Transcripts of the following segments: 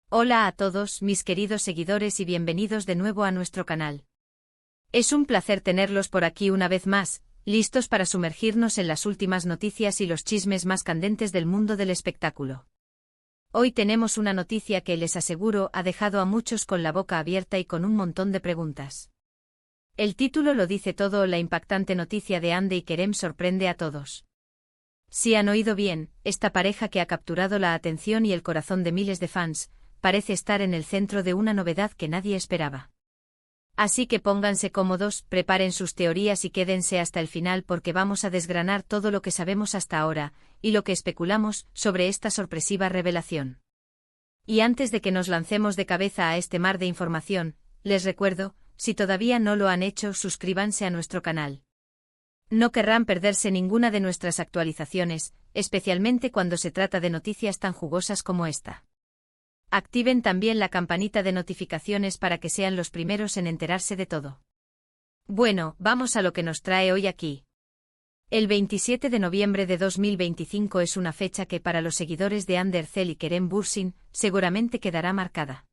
Hola a todos, mis queridos seguidores, y bienvenidos de nuevo a nuestro canal. Es un placer tenerlos por aquí una vez más, listos para sumergirnos en las últimas noticias y los chismes más candentes del mundo del espectáculo. Hoy tenemos una noticia que, les aseguro, ha dejado a muchos con la boca abierta y con un montón de preguntas. El título lo dice todo: la impactante noticia de Hande y Kerem sorprende a todos. Si han oído bien, esta pareja que ha capturado la atención y el corazón de miles de fans, parece estar en el centro de una novedad que nadie esperaba. Así que pónganse cómodos, preparen sus teorías y quédense hasta el final, porque vamos a desgranar todo lo que sabemos hasta ahora, y lo que especulamos sobre esta sorpresiva revelación. Y antes de que nos lancemos de cabeza a este mar de información, les recuerdo, si todavía no lo han hecho, suscríbanse a nuestro canal. No querrán perderse ninguna de nuestras actualizaciones, especialmente cuando se trata de noticias tan jugosas como esta. Activen también la campanita de notificaciones para que sean los primeros en enterarse de todo. Bueno, vamos a lo que nos trae hoy aquí. El 27 de noviembre de 2025 es una fecha que para los seguidores de Hande Erçel y Kerem Bürsin seguramente quedará marcada.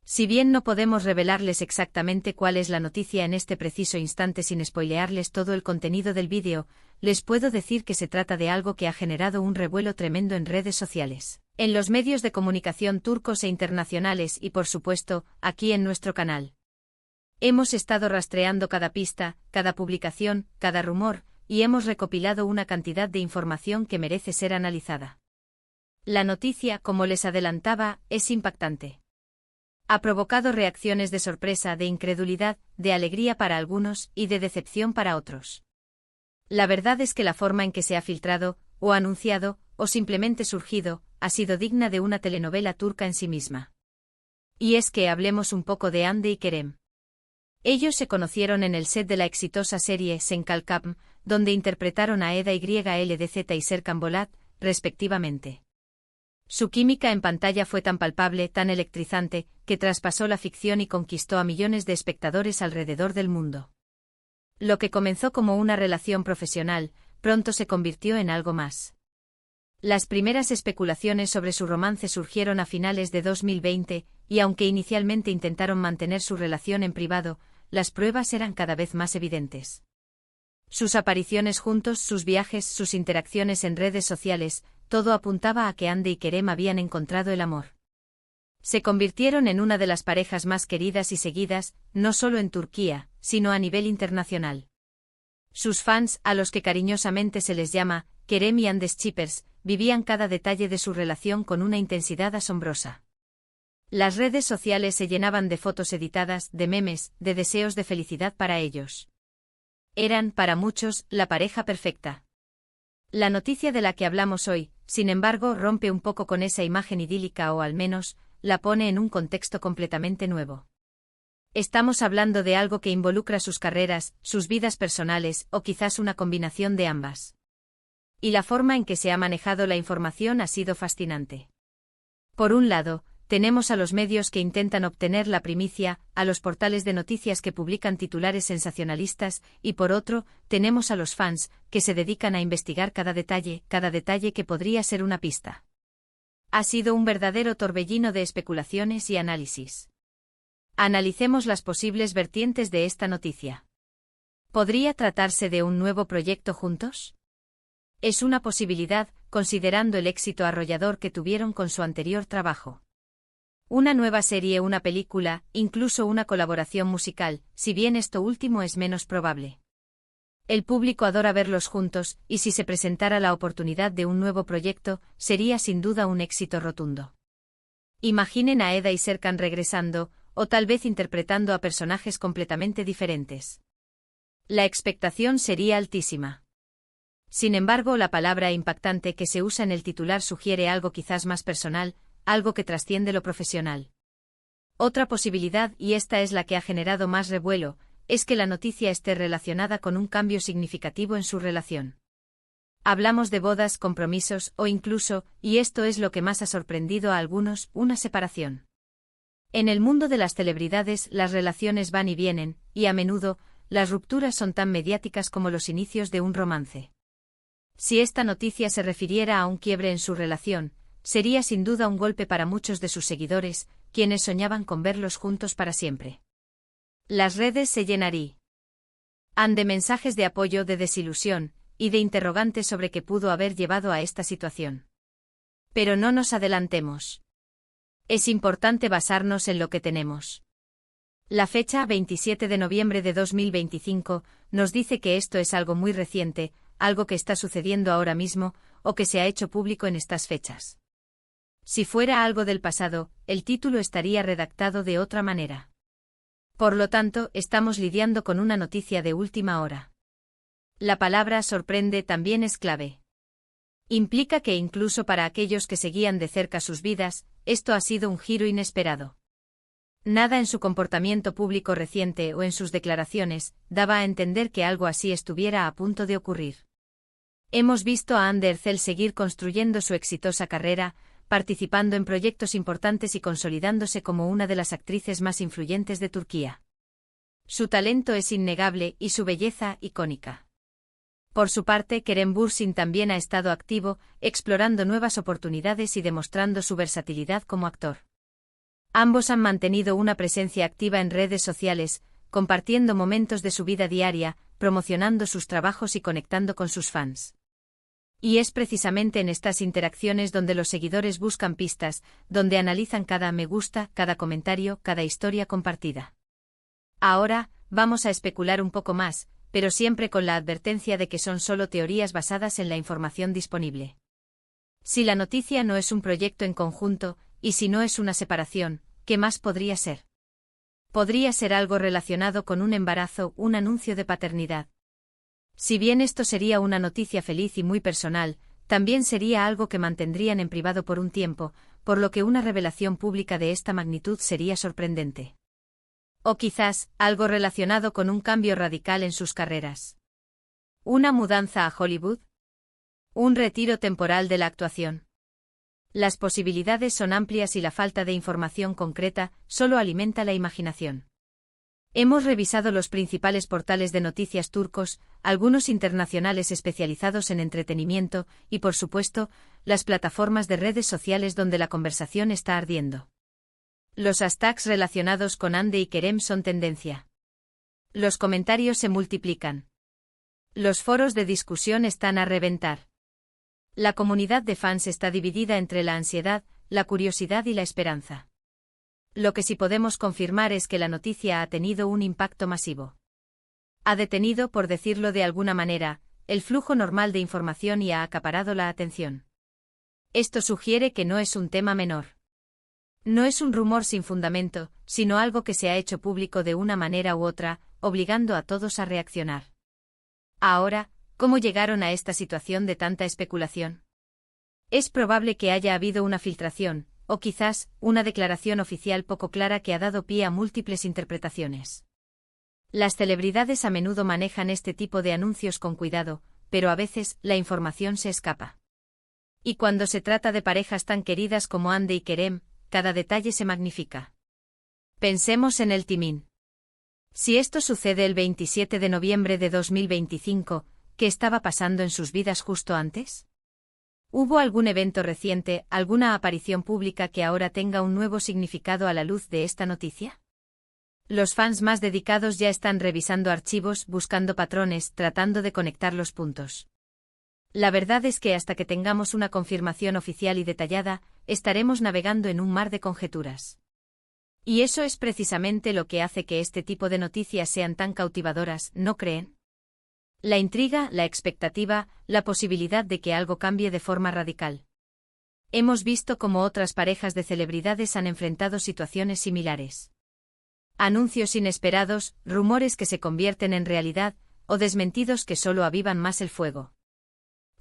Si bien no podemos revelarles exactamente cuál es la noticia en este preciso instante sin spoilearles todo el contenido del vídeo, les puedo decir que se trata de algo que ha generado un revuelo tremendo en redes sociales, en los medios de comunicación turcos e internacionales y, por supuesto, aquí en nuestro canal. Hemos estado rastreando cada pista, cada publicación, cada rumor, y hemos recopilado una cantidad de información que merece ser analizada. La noticia, como les adelantaba, es impactante. Ha provocado reacciones de sorpresa, de incredulidad, de alegría para algunos y de decepción para otros. La verdad es que la forma en que se ha filtrado, o anunciado, o simplemente surgido, ha sido digna de una telenovela turca en sí misma. Y es que hablemos un poco de Hande y Kerem. Ellos se conocieron en el set de la exitosa serie Sen Kalkam, donde interpretaron a Eda YLDZ y Serkan Bolat, respectivamente. Su química en pantalla fue tan palpable, tan electrizante, que traspasó la ficción y conquistó a millones de espectadores alrededor del mundo. Lo que comenzó como una relación profesional, pronto se convirtió en algo más. Las primeras especulaciones sobre su romance surgieron a finales de 2020, y aunque inicialmente intentaron mantener su relación en privado, las pruebas eran cada vez más evidentes. Sus apariciones juntos, sus viajes, sus interacciones en redes sociales, todo apuntaba a que Hande y Kerem habían encontrado el amor. Se convirtieron en una de las parejas más queridas y seguidas, no solo en Turquía, sino a nivel internacional. Sus fans, a los que cariñosamente se les llama Kerem y Hande Shippers, vivían cada detalle de su relación con una intensidad asombrosa. Las redes sociales se llenaban de fotos editadas, de memes, de deseos de felicidad para ellos. Eran, para muchos, la pareja perfecta. La noticia de la que hablamos hoy, sin embargo, rompe un poco con esa imagen idílica, o al menos, la pone en un contexto completamente nuevo. Estamos hablando de algo que involucra sus carreras, sus vidas personales, o quizás una combinación de ambas. Y la forma en que se ha manejado la información ha sido fascinante. Por un lado, tenemos a los medios que intentan obtener la primicia, a los portales de noticias que publican titulares sensacionalistas, y por otro, tenemos a los fans, que se dedican a investigar cada detalle que podría ser una pista. Ha sido un verdadero torbellino de especulaciones y análisis. Analicemos las posibles vertientes de esta noticia. ¿Podría tratarse de un nuevo proyecto juntos? Es una posibilidad, considerando el éxito arrollador que tuvieron con su anterior trabajo. Una nueva serie, una película, incluso una colaboración musical, si bien esto último es menos probable. El público adora verlos juntos, y si se presentara la oportunidad de un nuevo proyecto, sería sin duda un éxito rotundo. Imaginen a Eda y Serkan regresando, o tal vez interpretando a personajes completamente diferentes. La expectación sería altísima. Sin embargo, la palabra impactante que se usa en el titular sugiere algo quizás más personal, algo que trasciende lo profesional. Otra posibilidad, y esta es la que ha generado más revuelo, es que la noticia esté relacionada con un cambio significativo en su relación. Hablamos de bodas, compromisos, o incluso, y esto es lo que más ha sorprendido a algunos, una separación. En el mundo de las celebridades, las relaciones van y vienen, y a menudo, las rupturas son tan mediáticas como los inicios de un romance. Si esta noticia se refiriera a un quiebre en su relación, sería sin duda un golpe para muchos de sus seguidores, quienes soñaban con verlos juntos para siempre. Las redes se llenarían de mensajes de apoyo, de desilusión, y de interrogantes sobre qué pudo haber llevado a esta situación. Pero no nos adelantemos. Es importante basarnos en lo que tenemos. La fecha, 27 de noviembre de 2025, nos dice que esto es algo muy reciente, algo que está sucediendo ahora mismo, o que se ha hecho público en estas fechas. Si fuera algo del pasado, el título estaría redactado de otra manera. Por lo tanto, estamos lidiando con una noticia de última hora. La palabra sorprende también es clave. Implica que incluso para aquellos que seguían de cerca sus vidas, esto ha sido un giro inesperado. Nada en su comportamiento público reciente o en sus declaraciones daba a entender que algo así estuviera a punto de ocurrir. Hemos visto a Hande Erçel seguir construyendo su exitosa carrera, participando en proyectos importantes y consolidándose como una de las actrices más influyentes de Turquía. Su talento es innegable y su belleza icónica. Por su parte, Kerem Bürsin también ha estado activo, explorando nuevas oportunidades y demostrando su versatilidad como actor. Ambos han mantenido una presencia activa en redes sociales, compartiendo momentos de su vida diaria, promocionando sus trabajos y conectando con sus fans. Y es precisamente en estas interacciones donde los seguidores buscan pistas, donde analizan cada me gusta, cada comentario, cada historia compartida. Ahora, vamos a especular un poco más, pero siempre con la advertencia de que son solo teorías basadas en la información disponible. Si la noticia no es un proyecto en conjunto, y si no es una separación, ¿qué más podría ser? Podría ser algo relacionado con un embarazo, un anuncio de paternidad. Si bien esto sería una noticia feliz y muy personal, también sería algo que mantendrían en privado por un tiempo, por lo que una revelación pública de esta magnitud sería sorprendente. O quizás, algo relacionado con un cambio radical en sus carreras. ¿Una mudanza a Hollywood? ¿Un retiro temporal de la actuación? Las posibilidades son amplias y la falta de información concreta solo alimenta la imaginación. Hemos revisado los principales portales de noticias turcos, algunos internacionales especializados en entretenimiento y, por supuesto, las plataformas de redes sociales donde la conversación está ardiendo. Los hashtags relacionados con Hande y Kerem son tendencia. Los comentarios se multiplican. Los foros de discusión están a reventar. La comunidad de fans está dividida entre la ansiedad, la curiosidad y la esperanza. Lo que sí podemos confirmar es que la noticia ha tenido un impacto masivo. Ha detenido, por decirlo de alguna manera, el flujo normal de información y ha acaparado la atención. Esto sugiere que no es un tema menor. No es un rumor sin fundamento, sino algo que se ha hecho público de una manera u otra, obligando a todos a reaccionar. Ahora, ¿cómo llegaron a esta situación de tanta especulación? Es probable que haya habido una filtración, o quizás, una declaración oficial poco clara que ha dado pie a múltiples interpretaciones. Las celebridades a menudo manejan este tipo de anuncios con cuidado, pero a veces, la información se escapa. Y cuando se trata de parejas tan queridas como Hande y Kerem, cada detalle se magnifica. Pensemos en el timing. Si esto sucede el 27 de noviembre de 2025, ¿qué estaba pasando en sus vidas justo antes? ¿Hubo algún evento reciente, alguna aparición pública que ahora tenga un nuevo significado a la luz de esta noticia? Los fans más dedicados ya están revisando archivos, buscando patrones, tratando de conectar los puntos. La verdad es que hasta que tengamos una confirmación oficial y detallada, estaremos navegando en un mar de conjeturas. Y eso es precisamente lo que hace que este tipo de noticias sean tan cautivadoras, ¿no creen? La intriga, la expectativa, la posibilidad de que algo cambie de forma radical. Hemos visto cómo otras parejas de celebridades han enfrentado situaciones similares. Anuncios inesperados, rumores que se convierten en realidad, o desmentidos que solo avivan más el fuego.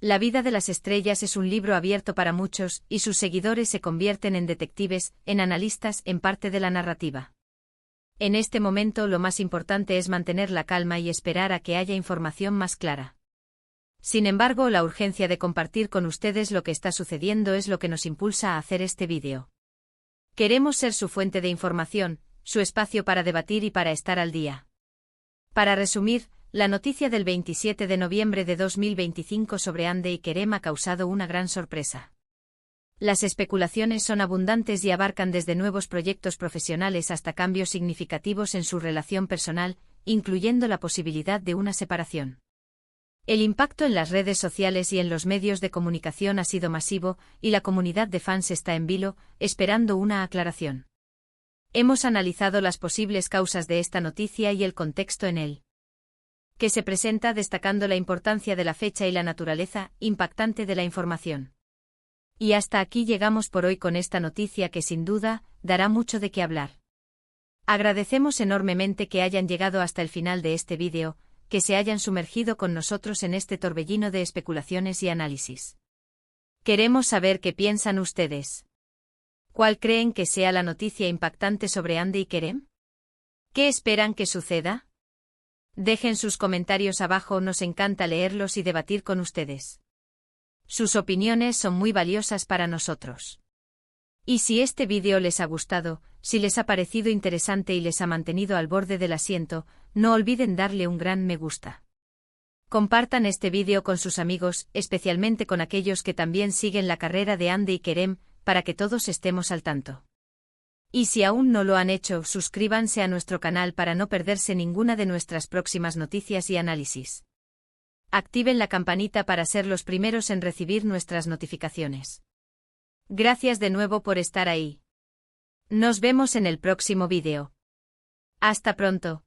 La vida de las estrellas es un libro abierto para muchos, y sus seguidores se convierten en detectives, en analistas, en parte de la narrativa. En este momento lo más importante es mantener la calma y esperar a que haya información más clara. Sin embargo, la urgencia de compartir con ustedes lo que está sucediendo es lo que nos impulsa a hacer este vídeo. Queremos ser su fuente de información, su espacio para debatir y para estar al día. Para resumir, la noticia del 27 de noviembre de 2025 sobre Hande y Kerem ha causado una gran sorpresa. Las especulaciones son abundantes y abarcan desde nuevos proyectos profesionales hasta cambios significativos en su relación personal, incluyendo la posibilidad de una separación. El impacto en las redes sociales y en los medios de comunicación ha sido masivo, y la comunidad de fans está en vilo, esperando una aclaración. Hemos analizado las posibles causas de esta noticia y el contexto en él que se presenta, destacando la importancia de la fecha y la naturaleza impactante de la información. Y hasta aquí llegamos por hoy con esta noticia que sin duda dará mucho de qué hablar. Agradecemos enormemente que hayan llegado hasta el final de este vídeo, que se hayan sumergido con nosotros en este torbellino de especulaciones y análisis. Queremos saber qué piensan ustedes. ¿Cuál creen que sea la noticia impactante sobre Hande y Kerem? ¿Qué esperan que suceda? Dejen sus comentarios abajo, nos encanta leerlos y debatir con ustedes. Sus opiniones son muy valiosas para nosotros. Y si este vídeo les ha gustado, si les ha parecido interesante y les ha mantenido al borde del asiento, no olviden darle un gran me gusta. Compartan este vídeo con sus amigos, especialmente con aquellos que también siguen la carrera de Hande y Kerem, para que todos estemos al tanto. Y si aún no lo han hecho, suscríbanse a nuestro canal para no perderse ninguna de nuestras próximas noticias y análisis. Activen la campanita para ser los primeros en recibir nuestras notificaciones. Gracias de nuevo por estar ahí. Nos vemos en el próximo vídeo. Hasta pronto.